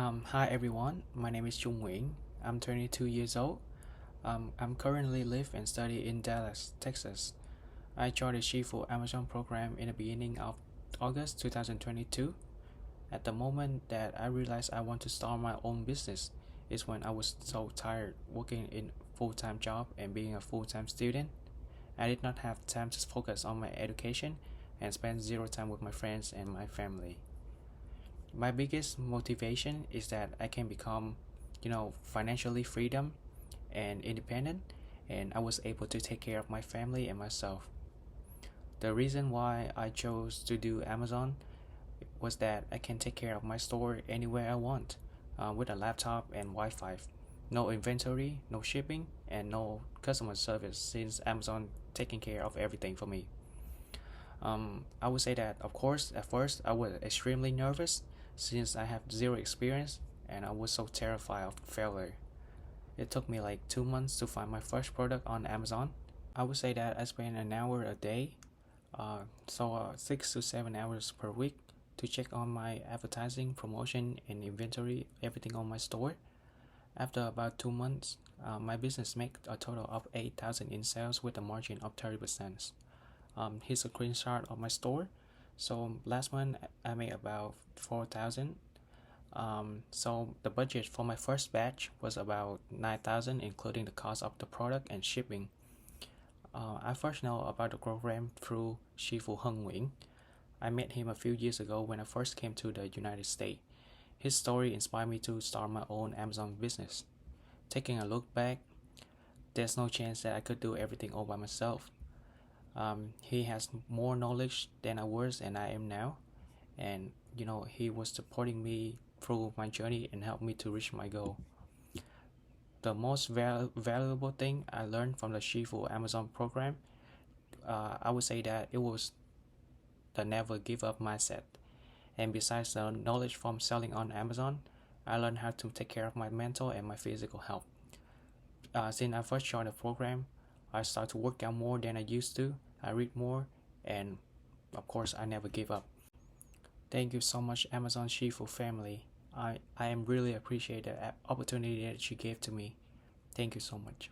Hi everyone, my name is Trung Nguyen. I'm 22 years old. I'm currently live and study in Dallas, Texas. I joined the SHIFU Amazon program in the beginning of August 2022. At the moment that I realized I want to start my own business is when I was so tired working in full-time job and being a full-time student. I did not have time to focus on my education and spend zero time with my friends and my family. My biggest motivation is that I can become, financially freedom and independent, and I was able to take care of my family and myself. The reason why I chose to do Amazon was that I can take care of my store anywhere I want, with a laptop and Wi-Fi. No inventory, no shipping, and no customer service since Amazon taking care of everything for me. I would say that, of course, at first I was extremely nervous since I have zero experience and I was so terrified of failure. It took me like 2 months to find my first product on Amazon. I would say that I spend an hour a day, 6 to 7 hours per week to check on my advertising, promotion, and inventory, everything on my store. After about 2 months, my business made a total of 8,000 in sales with a margin of 30%. Here's a screenshot of my store. So last month I made about 4,000. So the budget for my first batch was about 9,000, including the cost of the product and shipping. I first know about the program through Shifu Nguyen. I met him a few years ago when I first came to the United States. His story inspired me to start my own Amazon business. Taking a look back, there's no chance that I could do everything all by myself. He has more knowledge than I was and I am now, and he was supporting me through my journey and helped me to reach my goal. The most valuable thing I learned from the Shifu Amazon program, I would say that it was the never give up mindset. And besides the knowledge from selling on Amazon, I learned how to take care of my mental and my physical health. Since I first joined the program, I started to work out more than I used to. I read more, and of course, I never give up. Thank you so much, Amazon Shifu family. I am really appreciate the opportunity that you gave to me. Thank you so much.